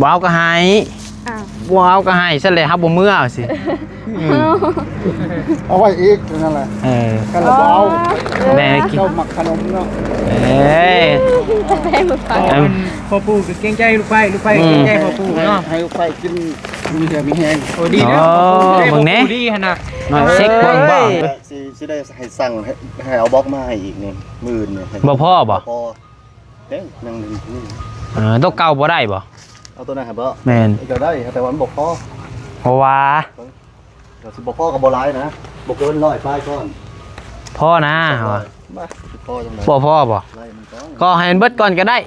ว้าวก็ให้ว้าวก็ให้ซะเลยครับบ่เมื่อสิเอาไว้อีกนั่นแหละกันละเอาแม่กินเจ้าหมักขนมเนาะพอปู่ก็เก่งใจลูกไปเก่งใจพอปู่เนาะให้ลูกไปกินมีเหือมีแห้งโอ้ดีนะมึงเนี่ยดีขนาดเช็คเบิ่งบ่สิได้ให้สั่งให้เอาบล็อกมาให้อีกนี่10,000เนี่ยบ่พอบ่พอเด้งยังนี่ตัวเก่าบ่ได้บ่เอาตัวไหนครับบ่แม่นจะได้แต่ว่ามันบ่พอเพราะว่าเดี๋ยวสิบ่พอกับบ่หลายนะบ่เกิน100ป้ายก่อนพ่อนะว่าพ่อจังได๋บ่พ่อบ่ก็ให้มันเบิดก่อนก็ได้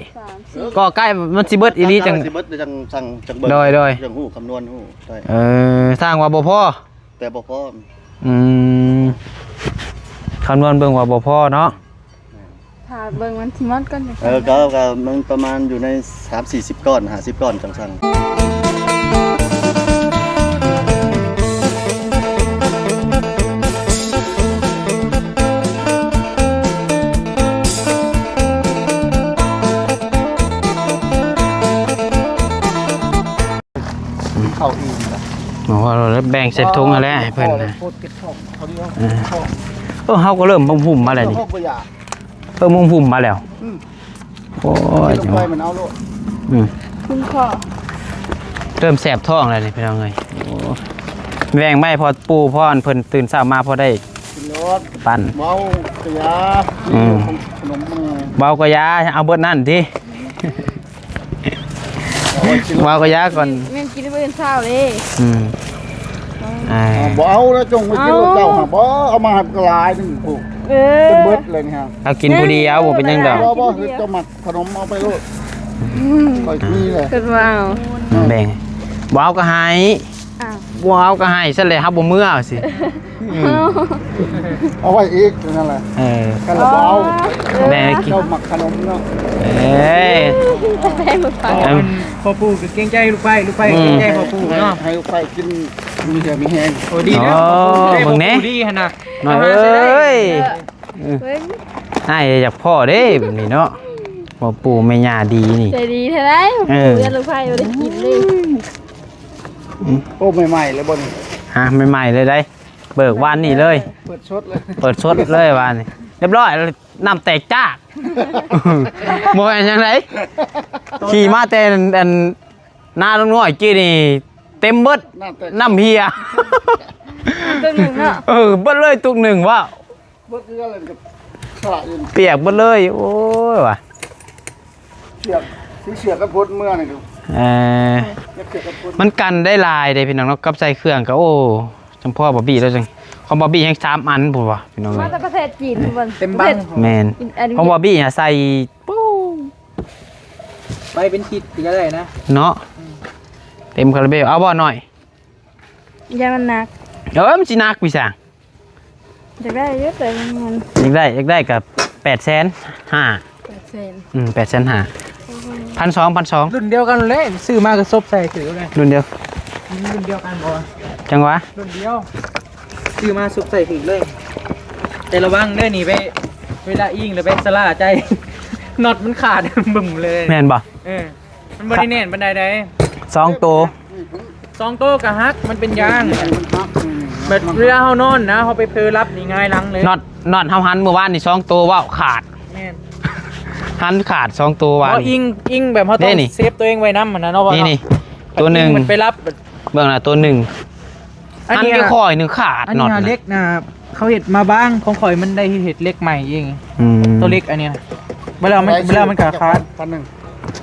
ก็ใกล้มันสิเบิดอีหลีจังสิเบิดจังสั่งจังเบิดโดยจังฮู้คำนวณฮู้ได้สร้างว่าบ่พอแต่บ่พอคำนวณเบิ่งว่าบ่พอเนาะถ้าเบิ่งมันสิหมดก่อนก็มันประมาณอยู่ใน3-40ก้อน50ก้อนจังสั่งเข้าอีกนะว่าเราแบ่งใส่ถุงอะไรให้เพิ่นนะเฮาก็เริ่มพุ่มมาแล้วนี่พุ่มมาแล้วโอ้ยจังมันเอาโลดคุณพ่อเริ่มแสบท้องแล้วนี่พี่น้องเอ้ยแบ่งไม่พอปูพ่อเพิ่นตื่นเช้ามาพอได้ปั่นเบากะยาขนมเบากะยาเอาเบิดนั่นดิเบากะยาก่อนแม่กินได้เบิ่งเช้าเลยบ่เอาแล้วจงไปกินเจ้าหาบ่เอามาให้หลายนึงพวกเป็นเบิดเลยนี่ฮะเอากินผู้เดียวบ่เป็นจังดอกบ่คือเจ้าหมักขนมเอาไปโลดค่อยมีเลยขึ้นว้าวแบ่งว้าวก็ให้ว้าวก็ให้ซะเลยครับบ่เมื่อสิเอาไว้อีกนั่นแหละกันละเอาแบ่กินเจ้าหมักขนมเนาะพอปู่ก็เก่งใจลูกไปเก่งใจพอปู่เนาะให้ลูกไปกินมีเหือมีแห้งโอ้ดีนะมึงเนี่ยดีขนาดให้อยากพ่อเด้แบบนี้เนาะพอปู่แม่ย่าดีนี่ใจดีแท้ได้เรียนลูกไผ่บ่ได้กินเลยโอ้ใหม่ๆเลยบ่นี่ใหม่ๆเลยได้เบิกวันนี่เลยเปิดชดเลยวันนี้เรียบร้อยน้ำแตกจ้าโมยยังไงขี่มาเต้นหน้าลุงน้อยกี้นี่เต็มเบิดน้ำเฮียตุกหนึ่งเนาะเบิดเลยตุกหนึ่งว่าเปียกเบิดเลยโอ้ยว่ะเสียกระพุ้เมื่อนี่ดูมันกันได้ลายเลยพี่น้องเนาะกับใส่เครื่องก็โอ้จังพ่อบอบบี้แล้วจังของบอบบี้ให้3 อันผมว่าพี่น้องมาจากประเทศจีนทุกคนเต็มบ้านแมนของบอบบี้ใส่ปู้ไปเป็นขีดก็ได้นะเนาะเต็มคาราเบลเอาบ่หน่อยยังมันหนักมันสิหนักพี่สั่งอยากได้เยอะแต่มันอยากได้กับ850,000 1,200รุ่นเดียวกันเลยซื้อมาก็ซบใส่ถือเลยรุ่นเดียวกันบ่จังวะรุ่นเดียวซื้อมาซบใส่ถือเลยแต่ระวังเด้อนี่ไปเวลาอิงหรือไปสลาใจน็อตมันขาดบึ้มเลยแม่นบ่มันบ่ได้แน่นบันไดใด2 ตัวกะฮักมันเป็นยางแบบเวลาเฮานอนนะเฮาไปเพลรับนี่ง่ายลังเลยน็อตเฮาหันเมื่อวานนี่2 ตัวว้าวขาดแม่นหันขาด2 ตัววานอิงแบบเฮาต้องเซฟตัวเองไว้นำนะเนาะว่านี่ตัวนึงมันไปรับเบิ่งน่ะตัวนึงอันนี้ก็ค่อยนึงขาดน็อตเล็กนะเขาเฮ็ดมาบ้างของข่อยมันได้เฮ็ดเล็กใหม่เองตัวเล็กอันเนี้ยเวลามันก็ขาด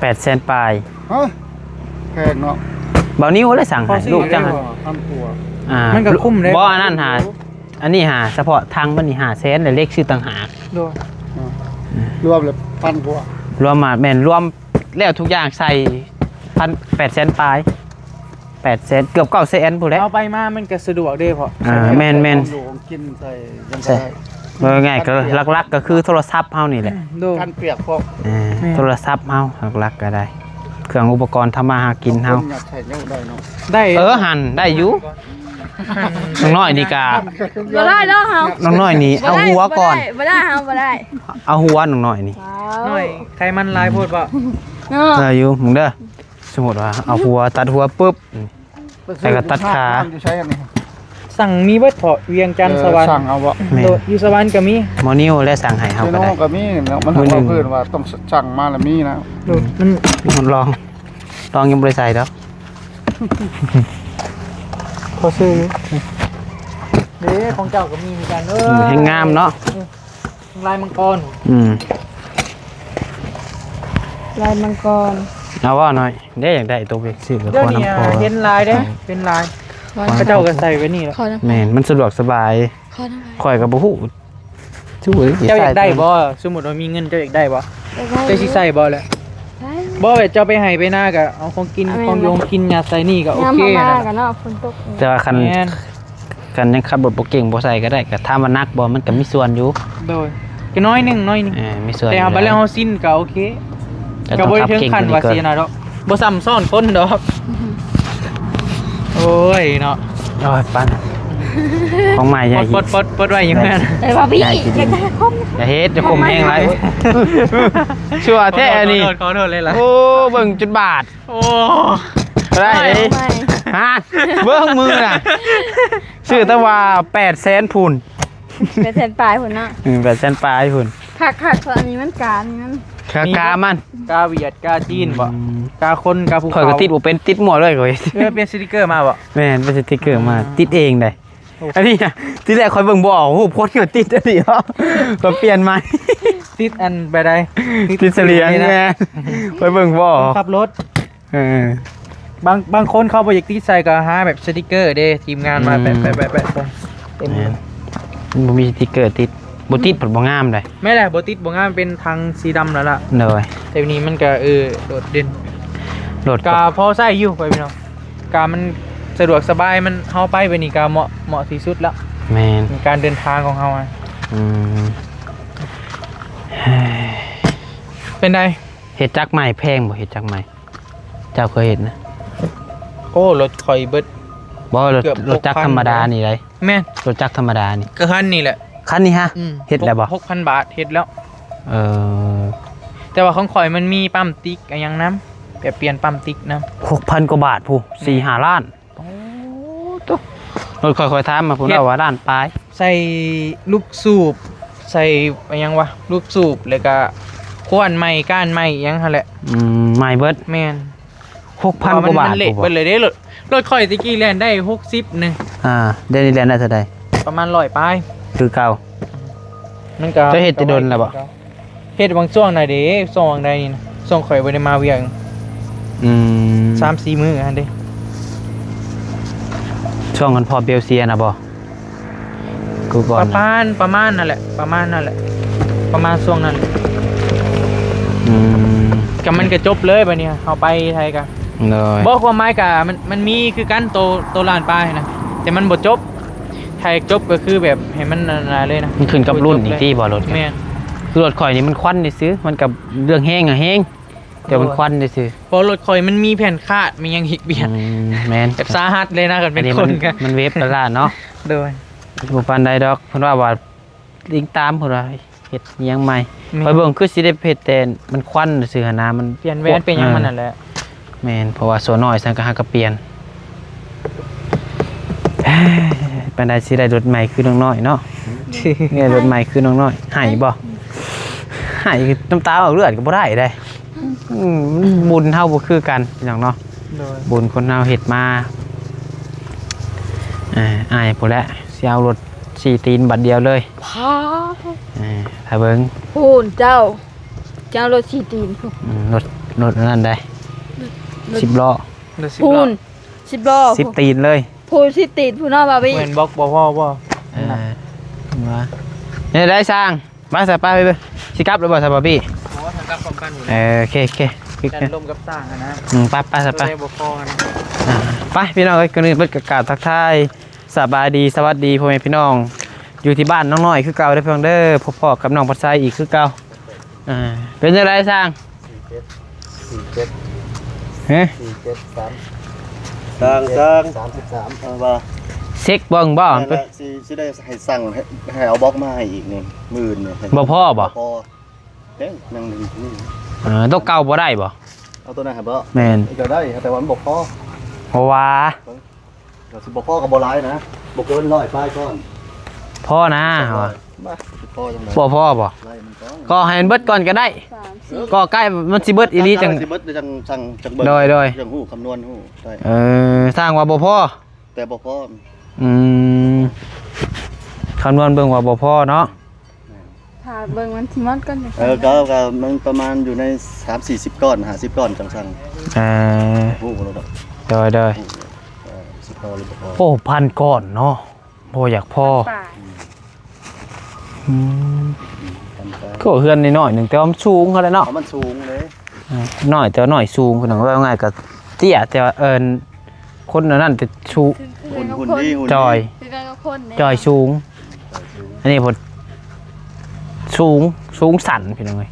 800,000ปลายแพงเนาะบ่าวนิ้วเลยสั่งให้ลูกจังมันก็คุ้มเลยบ่อันนั้นอันนี้เฉพาะทางมันนี่500,000แต่เล็กชื่อต่างหากรวมเลย1,000 กว่ารวมมาแม่นรวมแล้วทุกอย่างใส่800,000ปลาย800,000เกือบ900,000พุ่นแหละเอาไปมามันก็สะดวกเด้พอแม่นกินใส่ยังได้ง่ายก็หลักๆก็คือโทรศัพท์เฮานี่แหละกันเปียกพวกโทรศัพท์เฮาหลักๆก็ได้เครื่องอุปกรณ์ทำมาหากินเฮาได้หั่นได้อยู่น้องน้อยนี่กะบ่ได้เนาะเฮาน้องน้อยนี่เอาหัวก่อนบ่ได้เฮาบ่ได้เอาหัวน้องน้อยนี่น้อยใครมันลายโพดบ่ได้อยู่มึงเด้อ สมมุติว่าเอาหัวตัดหัวปุ๊บแต่ก็ตัดขา จะใช้อันนี้ สั่งมีเบิดเถาะเวียงจันทร์สวรรค์ สั่งเอาบ่ แม่ โดดอยู่สวรรค์ก็มี หมอนิ้วและสั่งให้เฮา คือ ก็ น้ ได้ องก็มีเนาะมัน มือหนึ่ง เพิ่นว่าต้องสั่งมาแล้วมีนะ โดดมัน ลองยังบ่ได้ใส่ดอก พอซื้อเด้ของเจ้าก็มีเหมือนกันให้งามเนาะ ลายมังกร ลายมังกร เอาว่าหน่อยได้อยากได้ตัวเบกซื้อกับ เดี๋ยว พอ นี้ น้ำพอ เห็นลายเด้เป็นลายพระเจ้าก็ใส่ไว้นี่แล้ว ขอน้ำ แม่นมันสะดวกสบาย ขอน้ำ ข่อยก็บ่ฮู้ช่วย เจ้าอยากได้บ่สมมุติว่ามีเงินเจ้าอยากได้บ่เจ้าสิใส่บ่แหละ ใช่ บ่แบบเจ้าไปให้ไปหน้าก็เอาของกินของโยงกินยาใส่นี่ก็โอเค น้ำมา นะ กันเนาะฝนตก แต่ว่าคัน แม่น ยังขับรถบ่เก่งบ่ใส่ก็ได้ก็ถ้ามันนักบ่มันก็มีส่วนอยู่ โดยก็น้อยหนึง มีส่วน แต่เอาไปแล้วเฮาสิ้นก็โอเค แต่ ก็ ต้อง บ่ได้ ขับ ถึง เก่ง ขั้น กว่า ว่า นี้ สิ ก่อน นะดอกบ่ซ้ำซ้อนคนดอกโอ้ยเนาะ โอ้ยปั้นของใหม่ใหญ่ ปดไว้อย่างนั้น เอ้ยว่าพี่อยากได้คม อย่าเฮ็ดจะคมแห้งไรชั่วแท้อันนี้ ขอโทษเลยล่ะ โอ้เบิ่งจุดบาท โอ้ ได้เด้ ไม่ ฮะเบิ่งมือน่ะชื่อแต่ว่า800,000พูน เป็นแทนปลายพุ่นเนาะ 800,000ปลายพูน คักๆอันนี้มันการนี่มัน กามัน กาเวียดกาจีนบ่กาคนกาภู ข่อย เขา ก็ติดบ่เป็นติดหมวดเลยข่อย เป็นสติกเกอร์มาบ่ แม่นเป็นสติ๊กเกอร์มาติดเองได้อันนี้นะที่แรกข่อยเบิ่งบ่ออกโอ้โหโพสต์ก็ติดอันนี้เนาะก็เปลี่ยนใหม่ ติดอันไปได้ ติดเสลียงแม่ข่อยเบิ่งบ่ออก ขับรถ เออบ างคนเขาบ่อยากติดใส่ก็หาแบบสติกเกอร์เด้ทีมงานมาแปะเต็ม แม่นมันบ่มีสติ๊กเกอร์ติดบ่ติดผลบ่งามเลย ไม่แหละบ่ติดบ่งามเป็นทางสีดำแล้วล่ะ เลย แต่วันนี้มันก็โดดเด่น โหลด กาพอใส่อยู่ไปพี่น้องกามันสะดวกสบายมันเฮาไปไปนี่กาเหมาะที่สุดแล้ว แม่น ในการเดินทางของเฮาอะ อืม เป็นไง เห็ดจักใหม่แพงบ่เห็ดจักใหม่เจ้าเคยเห็นนะ โอ้รถคอยเบิด บ่รถ เกือบ รถจักร 6,000 ธรรมดานี่เลย แม่น รถจักรธรรมดานี่ ก็คันนี่แหละ คันนี้ฮะเห็ดแล้วบ่ 6,000 บาทเฮ็ดแล้ว เออ แต่ว่าของข่อยมันมีปั๊มติ๊กอะหยังน้ำแบบเปลี่ยนปั๊มติ๊กน้ 6,000 กว่าบาทผู้4-5 ล้าน ำโอ้ รถค่อยๆถามมาพุ่นเอาว่าล้านปลาย ใส่ลูกสูบใส่อะหยังวะลูกสูบแล้วก็ขวานไม้ก้านไม้อิหยังหั่นแหละ ใหม่เบิด แม่น 6,000 กว่าบาท มันเละ ผู้ เบิ บ่ ดเลยเด้รถข่อยตะกี้แล่นได้60นึง เดี๋ยวนี้แล่นได้เท่าใด ประมาณ100ปลาย คือเก่า มันก็ จะเฮ็ดจะโดนแล้วบ่ เฮ็ดบางช่วงน่ะเด้ช่วงใดนี่นะช่วงข่อยบ่ได้มาเวียง 3-4 มื้อหั่นเด้ ช่วงกันพอเบลเซียนะบ่กูก่อน ประมาณนั่นแหละประมาณช่วงนั้น อืม ก็มันก็จบเลยบัดนี้เอาไปไทยกัน เลย บอกความหมายกะมันมีคือกันโตล้านปลายนะแต่มันบ่จบไทยจบก็คือแบบให้มันนาเลยนะ มันขึ้นกับรุ่นอีกที่บ่รถ แม่น คือรถข่อยนี่มันควันได้ซื้อมันกับเรื่องแห้งอะแห้งแต่มันควันได้ซื้อ เพราะรถข่อยมันมีแผ่นคาดมันยังหิกเบียด แม่น แบบสาหัสเลยนะกันเป็น อั คนกัน มันเวฟแล้วล่ะเนาะ โดย บ่ปานใดดอกเพิ่นว่าลิงตามเพิ่นว่าเฮ็ดอิหยังใหม่ นี่ ข่อยเบิ่งคือสิได้เฮ็ดแต่มันควันซื่อหั่นนะมัน เปลี่ยนแวนเป็นหยังมันนั่นแหละ แม่นเพราะว่าโซน้อยซั่นก็หาก็เปลี่ยนปานใดสิได้รถใหม่คือน้องน้อยเนาะ เนี่ยรถใหม่คือน้องน้อยหายบ่หายน้ำตาออกเลือดก็บ่ได้ได้บุญเฮาบ่คือกันพี่น้องเนาะ โดย บุญคนเฮาเฮ็ดมาอ้ายพุ่นแหละสิเอารถ4ตีนบัดเดียวเลย พา ถ้าเบิ่ง พูนเจ้ารถสี่ตีนพูน รถนั่นได้10ล้อ เดี๋ยวสิบ พู ล้อน 10ล้อ 10ตีนเลย พูนสิตีนพูนเนาะบาบี้ เหมือนบอกบ่พ่อบ่ ว่าเนี่ยได้สร้างมาสะป้าไปเบิ่งสิกลับหรือบ่สะบ่พี่ เพราะว่าทางกับป้องกันอยู่ โอเคคลิก การลมกับสร้างอะนะ ป้าสะป้า เลยบ่พอนะ ไปพี่น้องเอ้ยก่อนอื่นเปิดกราบทักทายสบายดีสวัสดีพ่อแม่พี่น้องอยู่ที่บ้านน้องน้อยคือเก่าได้อเพียงเด้อพบพ่อกับน้องปัดไซอีกคือเก่าเป็นจังไดสร้างเฮ้ย 33ว่า เช็คเบิ่งบ่ ไปสิได้ให้สั่งให้เอาบล็อกมาให้อีกนี่มื้อนี่ บ่พ่อบ่ พอเด้งนั่งนี่ ตัวเก่าบ่ได้บ่ เอา เอาตัวนั้นครับบ่ แม่น จะได้แต่ว่ามันบ่พอ เพราะว่า เราสิบ่พอกับบ่หลายนะบ่เกิน100ป้ายก่อน พ่อนะว่ะ มาสิพอจังได๋ บ่พ่อบ่ ไล่มันก่อน ก็ให้มันเบิดก่อนก็ได้ 3 4 ก็ใกล้มันสิเบิดอีหลีจัง สิเบิดจังสั่งจังเบิด โดย จังฮู้คำนวณฮู้ได้ สร้างว่าบ่พ่อ แต่บ่พอ อืมคำนวณเบิ่งว่าบ่พ่อเนาะ ถ้าเบิ่งมันสิหมดก่อนจัง ก็มันประมาณอยู่ใน3-40ก้อน50ก้อนจังสั่ง เออ ฮู้บ่รู้ดอก โดย สิพอหรือบ่พอ โอ้พันก่อนเนาะบ่อยากพ่อ ป่า อืม กันไป ก็เฮือนนิดหน่อยหนึงแต่ว่ามันสูงเขาแล้วเนาะ เพราะมันสูงเลย หน่อยแต่ว่าหน่อยสูงคนหนึ่งว่าง่ายก็เตี้ยแต่ว่าคนอันนั้นจะชู หุ่นดีหุ่น จอย คือกันกับคนเนี่ย จอยสูง อันนี้พอสูงสั่นพี่น้องเอ้ย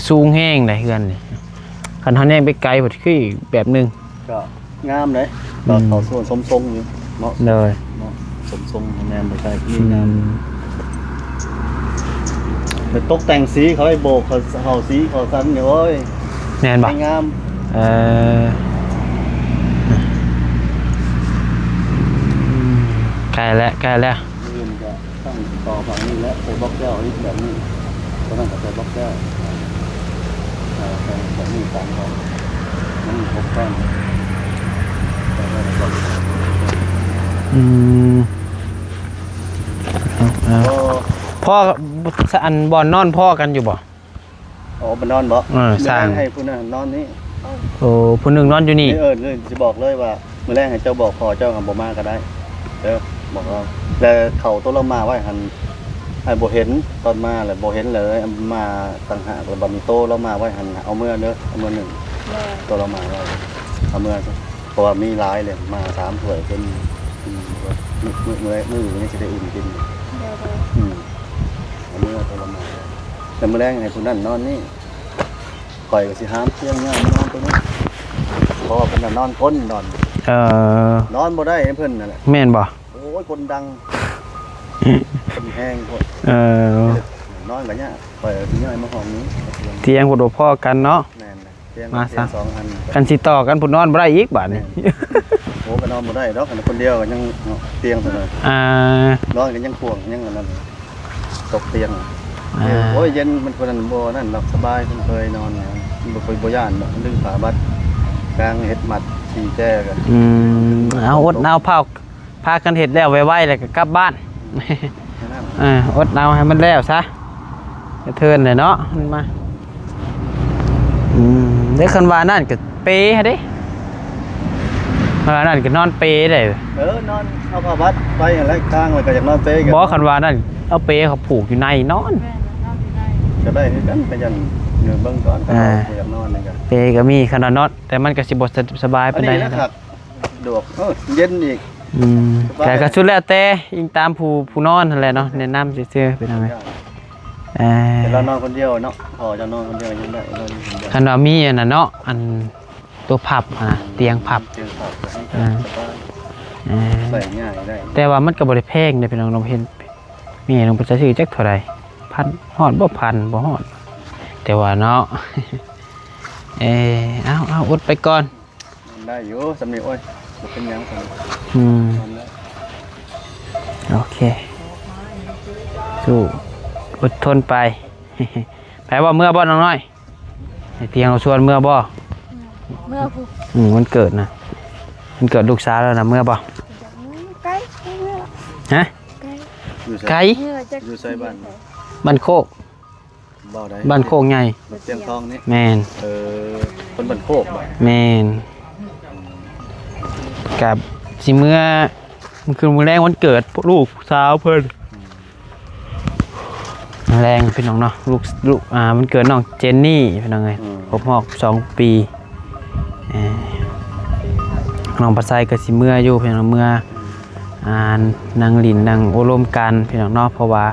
สูงแห้งเลยเฮือนนี่คันทันแห้งไปไกลพอคืออีกแบบหนึง ก็งามเลยก็เขาส่วนสมทรงอยู่เนาะ เลย เนาะสมทรงแนมไปใกล้ที่ อื งาม ม ไปตกแต่งสีเขาให้โบกเขาสีเขาสันอยู่โอ้ย แน่นบ่ ไม่งาม เออใกล้แล้วอื่นก็ตั้งต่อฝั่งนี้และใส่บล็อกแก้วนี่แบบนี้ก็ต้องใส่บล็อกแก้วใส่แบบนี้ตามเขามันครบแป้ง อืมเอา ก็ พ่ออันบอลนอนพ่อกันอยู่บ่ อ๋อบนนอนบ่ สร้าง ให้คุณนอนนี่ โอ้ผู้หนึ่งนอนอยู่นี่ เลยจะบอกเลยว่ามื้อแรกให้เจ้าบอกพอเจ้ากับบ่มาก็ได้เด้อบอกเราแล้วเขาตัวเรามาไว้หันให้บ่เห็นตอนมาแล้วบ่เห็นเลยมาต่างหากแล้วบ่มีโตเรามาไว้หันเอาเมื่อเด้อเอาเมื่อหนึ่งตัวเรามาไว้เอาเมื่อเพราะว่ามีหลายเลยมา3ถ้วยเป็นมื้อนี้สิได้อุ่นกินเอาเมื่อตัวเรามาแต่มื้อแรกให้ผู้นั้นนอนนี่ข่อยก็สิหามเที่ยงย่ามนอนตัวนี้เพราะว่าเพิ่นน่ะนอนคนนอน นอนบ่ได้เพิ่นนั่นแหละ แม่นบ่ โอ้ยคนดังคนแห้งโพด นอนกันเนี่ยปล่อยที่ย่อยมาห้องนี้ เตียงบ่ดพ่อกันเนาะ แม่นเลยเตียง มาซะ เตียง2อัน กันสิต่อกันพุ่นนอนบ่ได้อีกบาดนี้ โอ้ก็นอนบ่ได้ดอกอันคนเดียวก็ยังเตียงเท่านั้น นอนกันยังพ่วงยังอันนั้นตกเตียงโอ้ยเย็นมันคนนั้นบ่นั่นดอกสบายเพิ่นเคยนอนเนี่ยมันบ่เคยบ่ย่านดอกดึงฝาบัดกลางเฮ็ดมัดขี่แจ้กัน เอาอดเอาพากันเฮ็ดแล้วไวๆแล้วก็กลับบ้าน อดเอาให้มันแล้วซะจะเทินเลยเนาะมันมาได้คันว่านั่นก็เปให้เด้คันว่านั่นก็นอนเปได้ นอนเอาผ้าบัดไปอะไรกลางไว้ก็อยากนอนเปกัน บ่คันว่านั่นเอาเปเขาผูกอยู่ในนอน แม่นอนอยู่ได้ ก็ได้คือกันก็ยันเงินเบิ่งก่อนก็อยากนอนนี่ก็ เปก็มีขนาดนอนแต่มันก็สิบ่สบาย อั ปาน นใด นี้นะครับดวกเย็นอีก แต่ก็ชุดแล้วแต่ยิงตามผู้นอนนั่นแหละเนาะแนะนำซื่อๆเป็นจังได๋ แต่เรานอนคนเดียวเนาะพอจะนอนคนเดียวยังได้นอนคนเดียว คันว่ามีอันน่ะเนาะอันตัวพับเตียงพับ เตียงพับก็ให้สบายใส่ง่ายได้ แต่ว่ามันก็บ่ได้แพงเด้พี่น้องเราเห็นมีลงไปซื้อจักเท่าใดพันฮอดบ่พันบ่ฮอดแต่ว่าเนาะ เอาอดไปก่อน ได้อยู่สำเนียงโอ้ยเป็นยังไง โอเคสู้อดทนไป แปลว่าเมื่อบ่น้องน้อยเตียงเราชวนเมื่อบ่ เมื่อผู้ มันเกิดนะมันเกิดลูกสาวแล้วนะเมื่อบ่ ไก่เมื่อ ฮะ ไก่ ไก่ เมื่อจะ อยู่ใส่บ้าน บ้านโคก บ่ได้ บ้านโคกใหญ่ เตียงทองนี่ แมน คนบ้านโคกบ่ แมนกับสิเมื่อมันคือมื้อแรงวันเกิดลูกสาวเพิ่นแรงพี่น้องเนาะลูกมันเกิดน้องเจนนี่พี่น้องเอ้ยครบรอบ2 ปีน้องปัสไซก็สิเมื่ออยู่พี่น้องเมื่อนางหลินนางโอรมกันพี่น้องเนาะเพราะว่า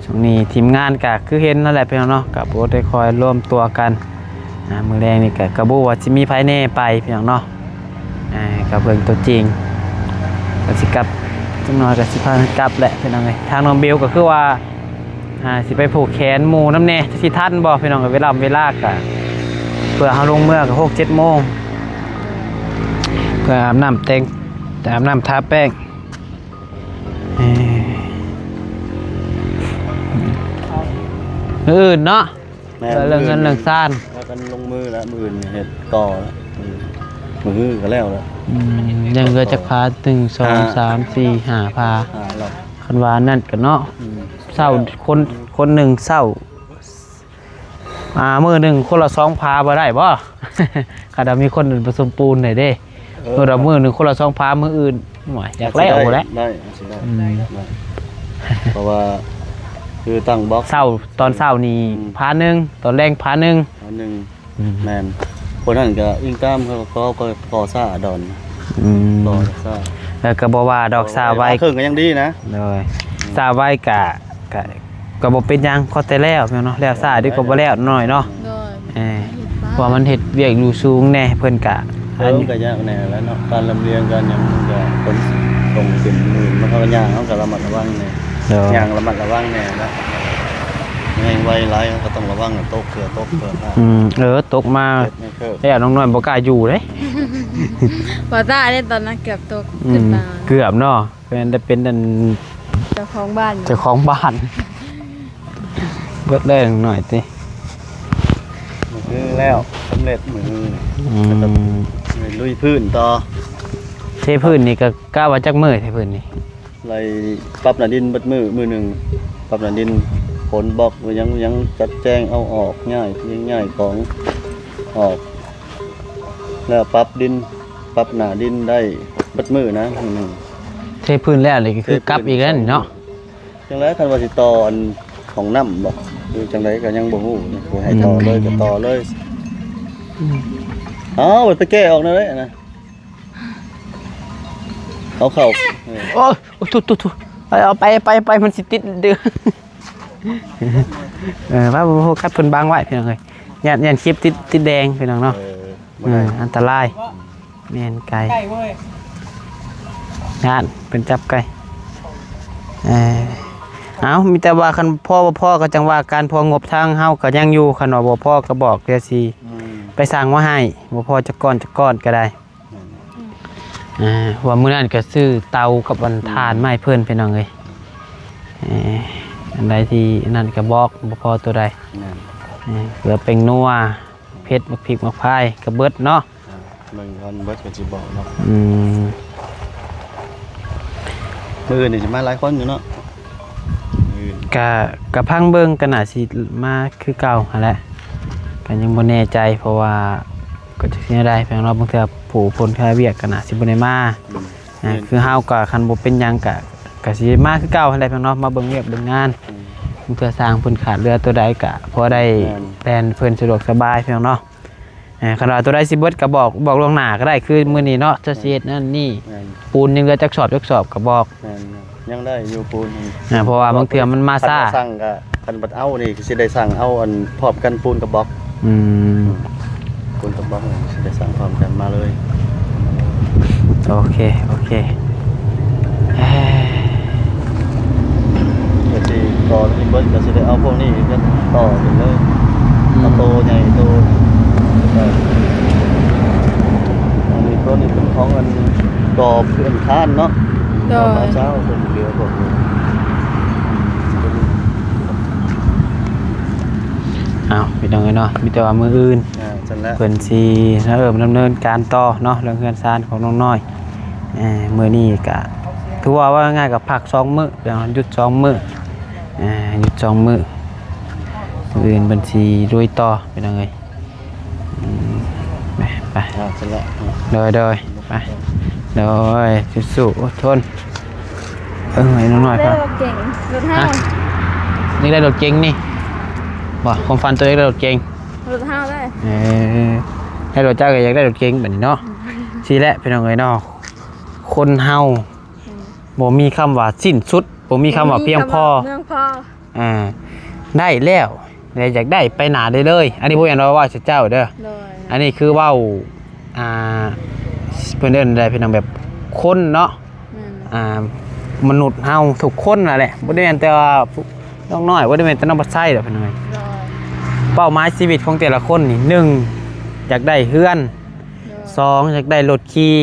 ช่วงนี้ทีมงานก็คือเห็นนั่นแหละพี่น้องเนาะก็บ่ได้คอยร่วมตัวกันมื้อแรงนี่ก็บ่ว่าสิมีไผแน่ไปพี่น้องเนาะก็เบิ่งตัวจริงก็สิกลับจังน้อยก็สิพากันกลับแหละพี่น้องเอ้ยทางน้องเบลก็คือว่าสิไปผูกแขนหมู่นำแน่สิทันบ่พี่น้องเวลาก็ เพื่อเฮาลงเมื่อก็6-7 โมงเพื่ออาบน้ำแต่งอาบน้ำทาแป้งอื่นเนาะ แม่ เรื่องเงินเรื่องซ่าน แล้วกันลงมือแล้วมืออื่นเฮ็ดต่อแล้วมือก็แล้วแล้ว ยังเหลือจักพา1 2 3 4 5พา แล้ว คันว่านั่นก็เนาะเศร้าคนหนึ่งเศร้ามื้อหนึ่งคนละ2 พาบ่ได้บ่ คันมีคนอื่นผสมปูนได้เด้มื้อหนึ่งคนละ2 พามื้ออื่นหน่อยอยากแล้วบ่แล้ว ได้สิได้เพราะว่าคือตั้งบล็อก เศร้าตอนเศร้านี่พาหนึ่งตอนแรงพาหนึ่ง อันหนึงแม่นคนนั้นก็อิงตามเขาก็ก่อซ่าดอนก่อซ่า แล้วก็บ่ว่าดอกซาไว้ เครื่องก็ยังดีนะ เลยซาไว้กะบ่เป็นหยังขอแต่แล้วแม่นเนาะแล้วซาดีกว่าบ่แล้วหน่อยเนาะ โดย เพราะมันเฮ็ดเวียกอยู่สูงแน่เพิ่นกะ เริ่มก็ยากแน่แล้วเนาะการลำเลียงกันยังจะคนส่งเป็นหมื่นมันเขาก็ย่างเขาก็ระมัดระวังแน่ เด้อย่าง ระมัดระวังแน่แล้วแม่งไวไล่ก็ต้องระวังตกเกือผ้า ตกมา ไม่เคิร์ แล้วน้องน้อยบ่กล้าอยู่เด้ บ่ตาได้ตอนนั้นเกือบตก อื ขึ้น ม มา เกือบเนาะเพิ่นได้เป็นอัน เจ้าของบ้าน เจ้าของบ้านเบิดได้หน่อยติ คือแล้วสำเร็จมือ ลุยพื้นต่อ เทพื้นนี่ก็กล้าว่าจักมื้อเทพื้นนี่ ไรปรับหน้าดินเบิดมือหนึ่งปรับหน้าดินผลบอกว่ายังจัดแจงเอาออกง่ายของออก แล้วปรับดินปรับหน้าดินได้เบิดมือนะมือหนึ่ง เทพื้นแล้วนี่ก็คือกลับอีกแล้วนี่เนาะ จังไรคันว่าสิต่ออันของน้ำบอกคือจังไรก็ยังบ่ฮู้นี่คือให้ต่อเลยก็ต่อเลยไปแก้ออกนะเลยนะเอาเข้า โอ้ยทุเอาไปมันสิติดเดือว่าโฟกัสเพิ่นบางไว้พี่น้องเอ้ยยันคลิปติดแดงพี่น้องเนาะอันตรายแม่นไก่ ใกล้เว้ย งานเป็นจับไก่มีแต่ว่าคันพ่อก็จังว่าการพองบทางเฮาก็ยังอยู่คันว่าบ่พ่อก็บอกเดี๋ยวสิไปสั่งมาให้บ่พ่อจะก้อนก็ได้ว่ามื้อนั้นก็ซื้อเตากับอันถ่านไม้เพิ่นพี่น้องเอ้ยอันใดที่นั่นก็บอกบ่พอตัวใดเหลือเป็นนัวเผ็ดมะพริกมะพร้ายก็เบิดเนาะ มึงคนเบิดก็สิบอกเนาะ มื้อ นี่สิมาหลายคนอยู่เนาะ กะพังเบิ่งก็น่าสิมาคือเก่าหั่นแหละก็ยังบ่แน่ใจเพราะว่าก็จะสิได้เพียงเราบางเทื่อผู้ผลค่าเวียกก็น่าสิบ่ได้มาคือเฮาก็คันบ่เป็นหยังก็สิมาคือเก่าหั่นแหละเพียงเนาะมาเบิ่งเวียกเบิ่งงานบางเทื่อสร้างเพิ่นขาดเรือตัวใดก็พอได้แล่นเพิ่นสะดวกสบายเพียงเนาะคันว่าตัวใดสิเบิดก็บอกล่วงหน้าก็ได้คือมื้อนี้เนาะจะสิเฮ็ดนั่นนี่ปูนยังเหลือจักสอบก็บอก ยังได้อยู่ปูน เพราะว่าบางเทื่อมันมาซ่า สั่งก็คันบัดเอานี่สิได้สั่งเอาอันพร้อมกันปูนกับบล็อกปูนกับบล็อกสิได้สั่งพร้อมกันมาเลย โอเคเดี๋ยวสิต่อที่เบิดก็สิได้เอาพวกนี้ก็ต่อไปเลยเอาโตใหญ่โตอันนี้ตัวนี้เป็นของอันก่อเพื่อนค้านเนาะ โดย มาเช้าเป็นเรือพวกนี้ พี่น้องเนาะมีแต่ว่ามืออื่น จังแล้ว เพิ่นสิดำเนินการต่อเนาะเรื่องเรือนซานของน้องน้อยมื้อนี้ก็ถือว่าง่ายกับพัก2มื้อเดี๋ยวหยุด2มื้อหยุด2มื้ออื่นเพิ่นสิลุยต่อพี่น้องเอ้ยไป จังแล้ว โดยไปโดยสู้ๆอดทนให้น้องน้อยครับ รถเก่งรถห้าว นี่ได้รถเก๋งนี่บ่ความฝันตัวเองได้รถเก๋ง รถห้าวได้ ให้รถเจ้าก็อยากได้รถเก๋งแบบนี้เนาะสิแหละพี่น้องเอ้ยเนาะคนเฮาบ่มีคำว่าสิ้นสุดบ่มีคำว่าเพียงพอได้แล้วอยากได้ไปหนาได้เลยอันนี้บ่แม่นว่าเจ้าเด้ออันนี้คือเว้าเพิ่นเอิ้นได้พี่น้องแบบคนเนาะมนุษย์เฮาทุกคนนั่นแหละบ่ได้แม่นแต่ว่าน้องน้อยบ่ได้แม่นแต่น้องบ่ใช่ดอกพี่น้องเป้าหมายชีวิตของแต่ละคนนี่1 อยากได้เฮือนสองอยากได้รถขี่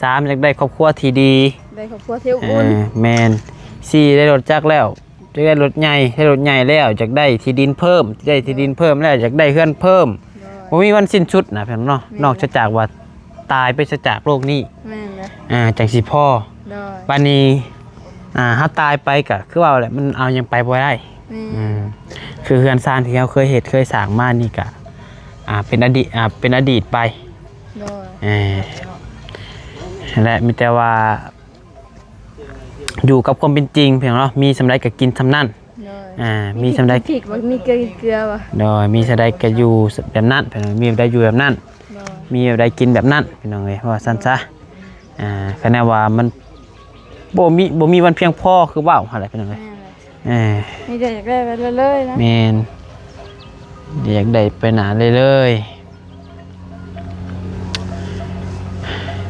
สามอยากได้ครอบครัวที่ดี ได้ครอบครัวที่อบอุ่น แมนสี่ได้รถจักรแล้วจะได้รถใหญ่ได้รถใหญ่แล้วอยากได้ที่ดินเพิ่มได้ที่ดินเพิ่มแล้วอยากได้เฮือนเพิ่มบ่มีวันสิ้นสุดนะพี่น้องเนาะนอกจากว่าตายไปจากโลกนี้ แม่นเลย จังสิพ่อ โดย บัดนี้เฮาตายไปก็คือว่าแหละมันเอายังไปบ่ได้ แม่น คือเฮือนซานที่เราเคยเฮ็ดเคยสร้างมานี่ก็เป็นอดีตเป็นอดีตไป โดย และมีแต่ว่าอยู่กับความเป็นจริงเพียงเนาะมีสำไรก็กินสำนั่น โดย มีสำไร พริกบ่มีเกลือบ่ โดยมีสำไรก็อยู่แบบนั้นเพียงมีแบบใดอยู่แบบนั้น โดย มีแบบใดกินแบบนั้นพี่น้องเอ้ยว่าซั่นซะคะแนนว่ามันบ่มีวันเพียงพอคือว่าวอะไรพี่น้องเอ้ย แม่นเลยมีแต่อยากได้ไปเลยๆนะ แม่นอยากได้ไปหนาเลย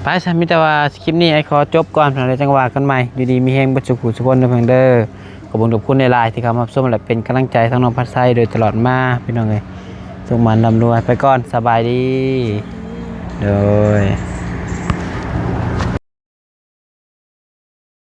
ไปซะมีแต่ว่าคลิปนี้ไอ้ขอจบก่อนเพียงใดจังหวะกันใหม่อยู่ดีมีแฮงบ่สุขสุขคนเด้อเพิ่นเด้อขอบคุณในไลน์ที่เข้ามาชมและเป็นกำลังใจทั้งน้องพัดไซโดยตลอดมาพี่น้องเอ้ยส่งมันร่ำรวยไปก่อนสบายดีโดย